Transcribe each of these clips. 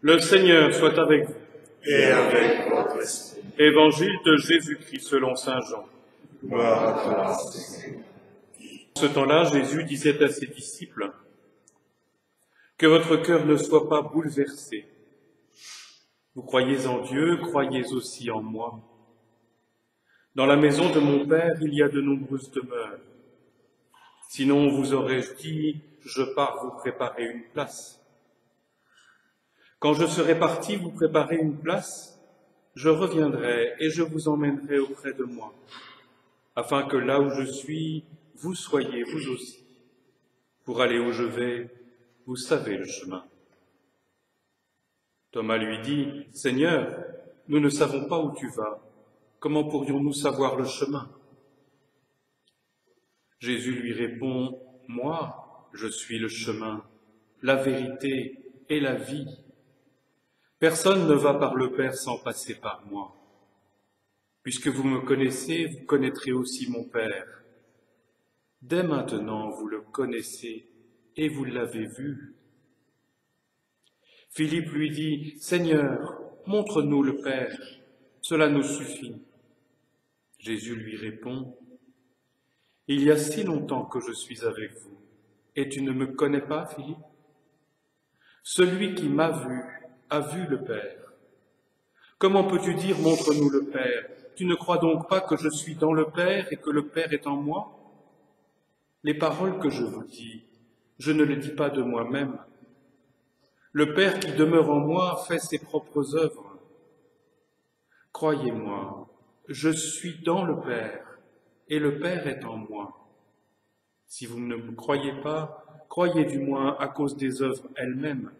Le Seigneur soit avec vous. Et avec votre esprit. Évangile de Jésus-Christ selon saint Jean. Gloire à toi, Seigneur. En ce temps-là, Jésus disait à ses disciples, « Que votre cœur ne soit pas bouleversé. Vous croyez en Dieu, croyez aussi en moi. Dans la maison de mon Père, il y a de nombreuses demeures. Sinon, vous aurais-je dit, je pars vous préparer une place. Quand je serai parti vous préparer une place, je reviendrai et je vous emmènerai auprès de moi, afin que là où je suis, vous soyez vous aussi. Pour aller où je vais, vous savez le chemin. » Thomas lui dit, « Seigneur, nous ne savons pas où tu vas. Comment pourrions-nous savoir le chemin ?» Jésus lui répond, « Moi, je suis le chemin, la vérité et la vie. Personne ne va par le Père sans passer par moi. Puisque vous me connaissez, vous connaîtrez aussi mon Père. Dès maintenant, vous le connaissez et vous l'avez vu. » Philippe lui dit, « Seigneur, montre-nous le Père, cela nous suffit. » Jésus lui répond, « Il y a si longtemps que je suis avec vous, et tu ne me connais pas, Philippe? Celui qui m'a vu a vu le Père. Comment peux-tu dire, montre-nous le Père? Tu ne crois donc pas que je suis dans le Père et que le Père est en moi? Les paroles que je vous dis, je ne les dis pas de moi-même. Le Père qui demeure en moi fait ses propres œuvres. Croyez-moi, je suis dans le Père et le Père est en moi. Si vous ne me croyez pas, croyez du moins à cause des œuvres elles-mêmes.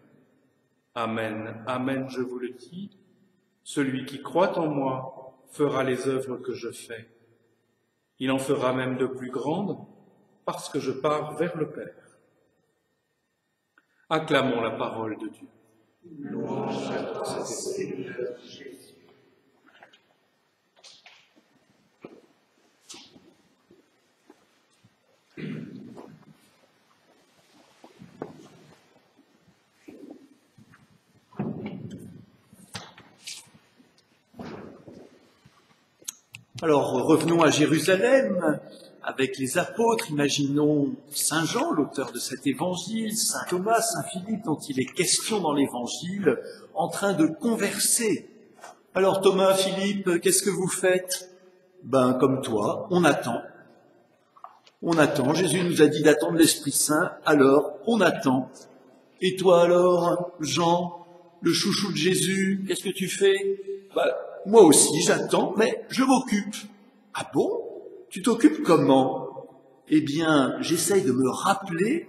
Amen, amen, je vous le dis, celui qui croit en moi fera les œuvres que je fais. Il en fera même de plus grandes, parce que je pars vers le Père. » Acclamons la parole de Dieu. Louange à toi, Seigneur Jésus. Alors, revenons à Jérusalem avec les apôtres. Imaginons Saint Jean, l'auteur de cet évangile, Saint Thomas, Saint Philippe, dont il est question dans l'évangile, en train de converser. Alors, Thomas, Philippe, qu'est-ce que vous faites? Ben, comme toi, on attend. On attend. Jésus nous a dit d'attendre l'Esprit Saint, alors on attend. Et toi alors, Jean, le chouchou de Jésus, qu'est-ce que tu fais? Ben, moi aussi, j'attends, mais je m'occupe. Ah bon? Tu t'occupes comment? Eh bien, j'essaye de me rappeler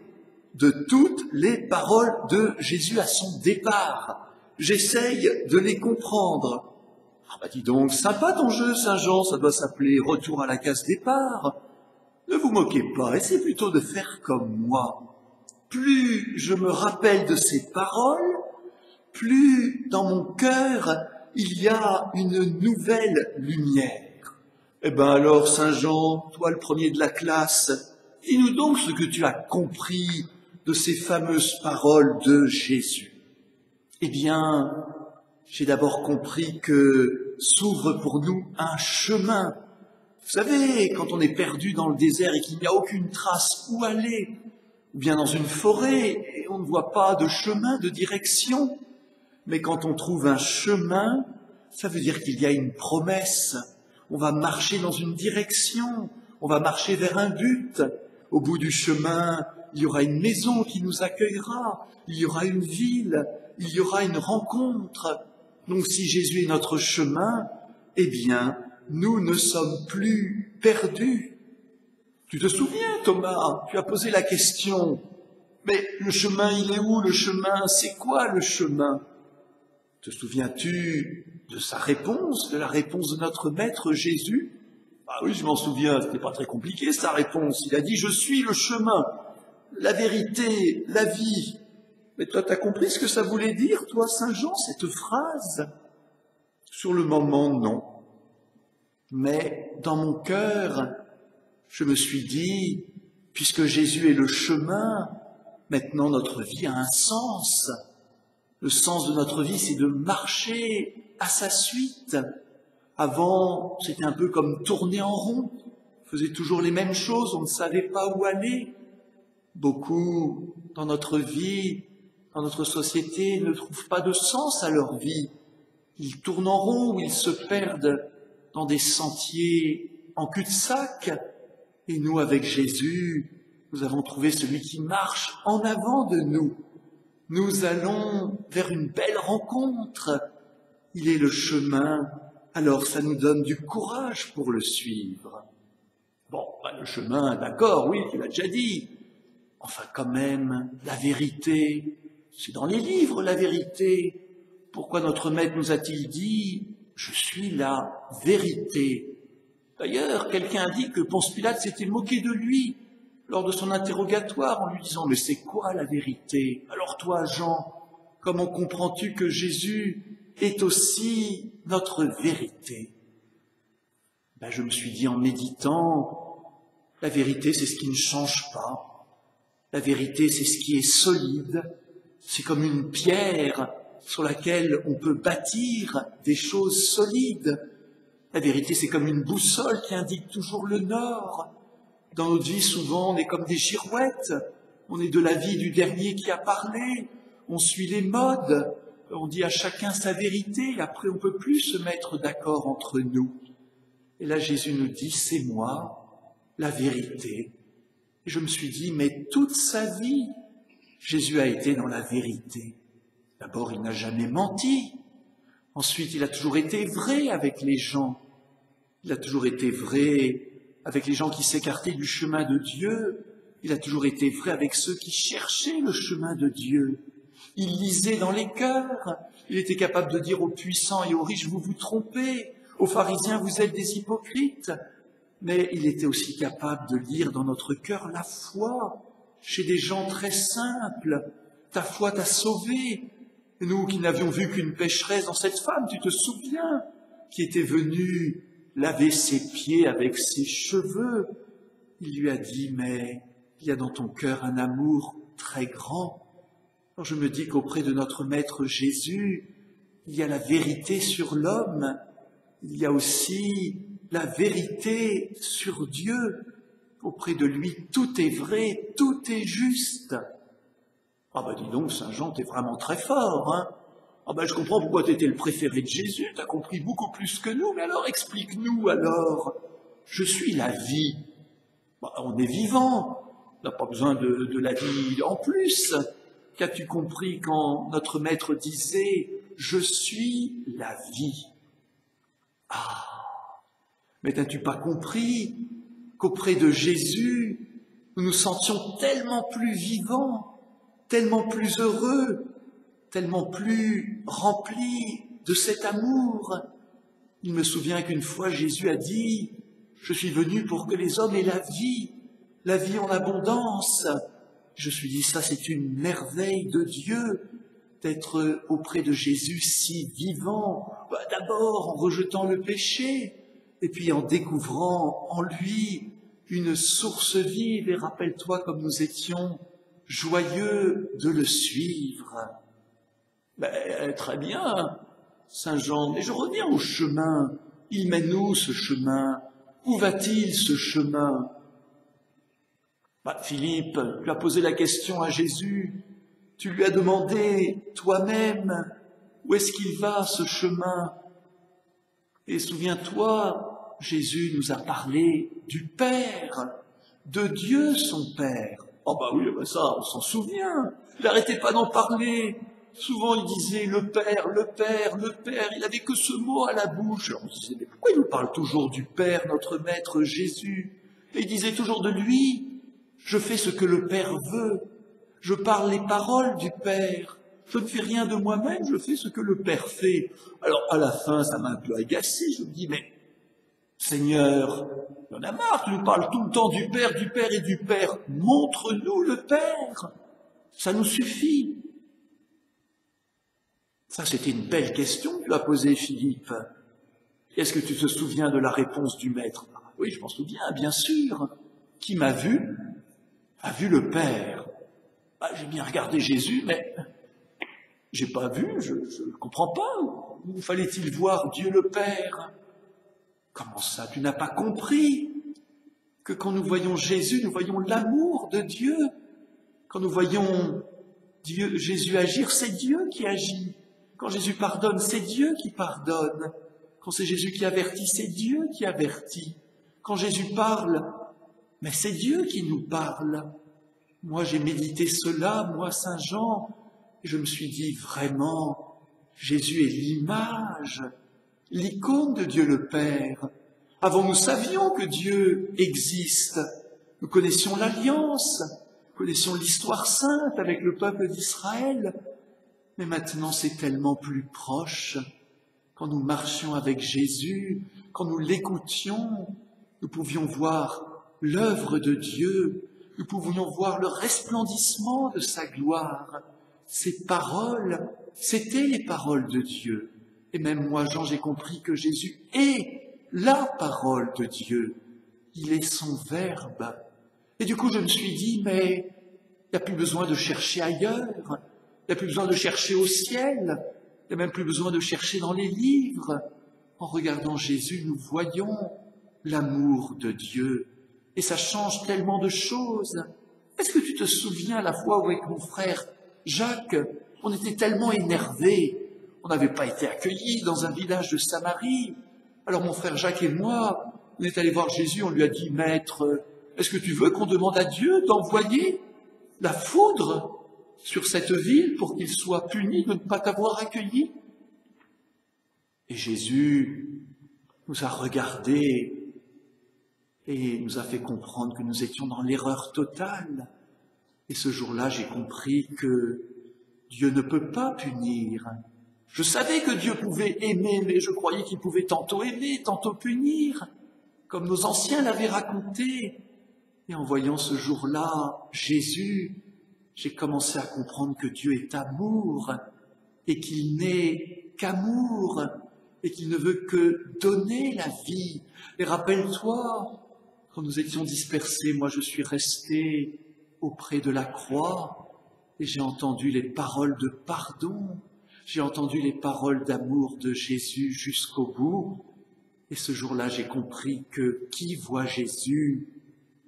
de toutes les paroles de Jésus à son départ. J'essaye de les comprendre. Ah bah dis donc, sympa ton jeu, Saint Jean, ça doit s'appeler Retour à la case départ. Ne vous moquez pas, essayez plutôt de faire comme moi. Plus je me rappelle de ces paroles, plus dans mon cœur, il y a une nouvelle lumière. Eh ben alors, Saint Jean, toi le premier de la classe, dis-nous donc ce que tu as compris de ces fameuses paroles de Jésus. Eh bien, j'ai d'abord compris que s'ouvre pour nous un chemin. Vous savez, quand on est perdu dans le désert et qu'il n'y a aucune trace où aller, ou bien dans une forêt et on ne voit pas de chemin, de direction, mais quand on trouve un chemin, ça veut dire qu'il y a une promesse. On va marcher dans une direction, on va marcher vers un but. Au bout du chemin, il y aura une maison qui nous accueillera, il y aura une ville, il y aura une rencontre. Donc si Jésus est notre chemin, eh bien, nous ne sommes plus perdus. Tu te souviens, Thomas, tu as posé la question, mais le chemin, il est où le chemin? C'est quoi le chemin? Te souviens-tu de sa réponse, de la réponse de notre Maître Jésus? Ah oui, je m'en souviens, c'était pas très compliqué sa réponse. Il a dit, je suis le chemin, la vérité, la vie. Mais toi, t'as compris ce que ça voulait dire, toi, Saint Jean, cette phrase? Sur le moment, non. Mais dans mon cœur, je me suis dit, puisque Jésus est le chemin, maintenant notre vie a un sens. Le sens de notre vie, c'est de marcher à sa suite. Avant, c'était un peu comme tourner en rond. On faisait toujours les mêmes choses, on ne savait pas où aller. Beaucoup, dans notre vie, dans notre société, ne trouvent pas de sens à leur vie. Ils tournent en rond ou ils se perdent dans des sentiers en cul-de-sac. Et nous, avec Jésus, nous avons trouvé celui qui marche en avant de nous. Nous allons vers une belle rencontre. Il est le chemin, alors ça nous donne du courage pour le suivre. Bon, le chemin, d'accord, oui, tu l'as déjà dit. Enfin, quand même, la vérité, c'est dans les livres, la vérité. Pourquoi notre maître nous a-t-il dit « Je suis la vérité ». D'ailleurs, quelqu'un a dit que Ponce Pilate s'était moqué de lui lors de son interrogatoire en lui disant « Mais c'est quoi la vérité ?» Alors toi, Jean, comment comprends-tu que Jésus est aussi notre vérité? Je me suis dit en méditant, la vérité c'est ce qui ne change pas. La vérité c'est ce qui est solide. C'est comme une pierre sur laquelle on peut bâtir des choses solides. La vérité c'est comme une boussole qui indique toujours le nord. Dans notre vie, souvent, on est comme des girouettes. On est de l'avis du dernier qui a parlé. On suit les modes. On dit à chacun sa vérité. Et après, on ne peut plus se mettre d'accord entre nous. Et là, Jésus nous dit, c'est moi, la vérité. Et je me suis dit, mais toute sa vie, Jésus a été dans la vérité. D'abord, il n'a jamais menti. Ensuite, il a toujours été vrai avec les gens. Il a toujours été vrai avec les gens qui s'écartaient du chemin de Dieu. Il a toujours été vrai avec ceux qui cherchaient le chemin de Dieu. Il lisait dans les cœurs. Il était capable de dire aux puissants et aux riches, vous vous trompez. Aux pharisiens, vous êtes des hypocrites. Mais il était aussi capable de lire dans notre cœur la foi chez des gens très simples. Ta foi t'a sauvé. Nous qui n'avions vu qu'une pécheresse dans cette femme, tu te souviens, qui était venue laver ses pieds avec ses cheveux. Il lui a dit, mais il y a dans ton cœur un amour très grand. Alors je me dis qu'auprès de notre Maître Jésus, il y a la vérité sur l'homme, il y a aussi la vérité sur Dieu. Auprès de lui, tout est vrai, tout est juste. Dis donc, Saint Jean, t'es vraiment très fort, hein? Je comprends pourquoi t'étais le préféré de Jésus, t'as compris beaucoup plus que nous, mais alors explique-nous alors. Je suis la vie. On est vivant, on n'a pas besoin de la vie en plus. Qu'as-tu compris quand notre Maître disait « Je suis la vie » Mais n'as-tu pas compris qu'auprès de Jésus, nous nous sentions tellement plus vivants, tellement plus heureux, tellement plus remplis de cet amour. Il me souvient qu'une fois Jésus a dit « Je suis venu pour que les hommes aient la vie en abondance ». Je me suis dit, ça c'est une merveille de Dieu, d'être auprès de Jésus si vivant. D'abord en rejetant le péché, et puis en découvrant en lui une source vive. Et rappelle-toi comme nous étions joyeux de le suivre. Très bien, Saint Jean, mais je reviens au chemin. Il mène où ce chemin? Où va-t-il ce chemin? Philippe, tu as posé la question à Jésus, tu lui as demandé toi-même où est-ce qu'il va ce chemin? Et souviens-toi, Jésus nous a parlé du Père, de Dieu son Père. Oui, ça, on s'en souvient. Il n'arrêtait pas d'en parler. Souvent, il disait le Père, le Père, le Père. Il n'avait que ce mot à la bouche. Alors, on se disait, mais pourquoi il nous parle toujours du Père, notre Maître Jésus? Et il disait toujours de lui. Je fais ce que le Père veut. Je parle les paroles du Père. Je ne fais rien de moi-même, je fais ce que le Père fait. Alors, à la fin, ça m'a un peu agacé. Je me dis, mais Seigneur, il y en a marre, tu nous parles tout le temps du Père et du Père. Montre-nous le Père. Ça nous suffit. Ça, c'était une belle question que tu as posée, Philippe. Est-ce que tu te souviens de la réponse du Maître? Oui, je m'en souviens, bien sûr. Qui m'a vu a vu le Père. J'ai bien regardé Jésus, mais j'ai pas vu, je ne comprends pas. Où fallait-il voir Dieu le Père? Comment ça, tu n'as pas compris que quand nous voyons Jésus, nous voyons l'amour de Dieu. Quand nous voyons Jésus agir, c'est Dieu qui agit. Quand Jésus pardonne, c'est Dieu qui pardonne. Quand c'est Jésus qui avertit, c'est Dieu qui avertit. Quand Jésus parle, mais c'est Dieu qui nous parle. Moi, j'ai médité cela, moi, Saint Jean, et je me suis dit vraiment, Jésus est l'image, l'icône de Dieu le Père. Avant, nous savions que Dieu existe. Nous connaissions l'Alliance, nous connaissions l'histoire sainte avec le peuple d'Israël. Mais maintenant, c'est tellement plus proche. Quand nous marchions avec Jésus, quand nous l'écoutions, nous pouvions voir l'œuvre de Dieu, nous pouvions voir le resplendissement de sa gloire. Ces paroles, c'étaient les paroles de Dieu. Et même moi, Jean, j'ai compris que Jésus est la parole de Dieu. Il est son Verbe. Et du coup, je me suis dit, mais il n'y a plus besoin de chercher ailleurs, il n'y a plus besoin de chercher au ciel, il n'y a même plus besoin de chercher dans les livres. En regardant Jésus, nous voyons l'amour de Dieu. Et ça change tellement de choses. Est-ce que tu te souviens la fois où avec mon frère Jacques, on était tellement énervés, on n'avait pas été accueillis dans un village de Samarie. Alors mon frère Jacques et moi, on est allés voir Jésus, on lui a dit, Maître, est-ce que tu veux qu'on demande à Dieu d'envoyer la foudre sur cette ville pour qu'il soit puni de ne pas t'avoir accueilli? Et Jésus nous a regardés et nous a fait comprendre que nous étions dans l'erreur totale. Et ce jour-là, j'ai compris que Dieu ne peut pas punir. Je savais que Dieu pouvait aimer, mais je croyais qu'il pouvait tantôt aimer, tantôt punir, comme nos anciens l'avaient raconté. Et en voyant ce jour-là Jésus, j'ai commencé à comprendre que Dieu est amour, et qu'il n'est qu'amour, et qu'il ne veut que donner la vie. Et rappelle-toi, quand nous étions dispersés, moi je suis resté auprès de la croix, et j'ai entendu les paroles de pardon, j'ai entendu les paroles d'amour de Jésus jusqu'au bout, et ce jour-là j'ai compris que qui voit Jésus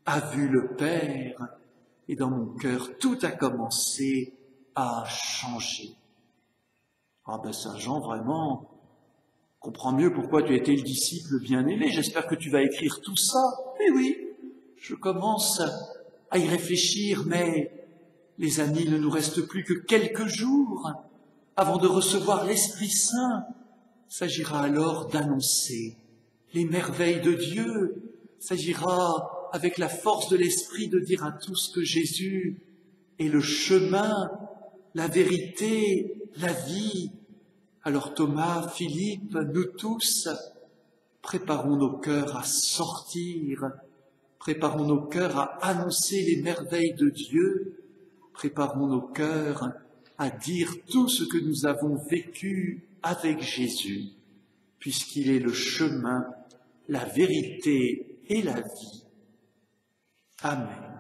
a vu le Père, et dans mon cœur tout a commencé à changer. Ah ben Saint Jean, vraiment, comprends mieux pourquoi tu as été le disciple bien-aimé, j'espère que tu vas écrire tout ça. Eh oui, je commence à y réfléchir, mais les amis, il ne nous reste plus que quelques jours avant de recevoir l'Esprit Saint. Il s'agira alors d'annoncer les merveilles de Dieu. Il s'agira, avec la force de l'Esprit, de dire à tous que Jésus est le chemin, la vérité, la vie. Alors Thomas, Philippe, nous tous, préparons nos cœurs à sortir, préparons nos cœurs à annoncer les merveilles de Dieu, préparons nos cœurs à dire tout ce que nous avons vécu avec Jésus, puisqu'il est le chemin, la vérité et la vie. Amen.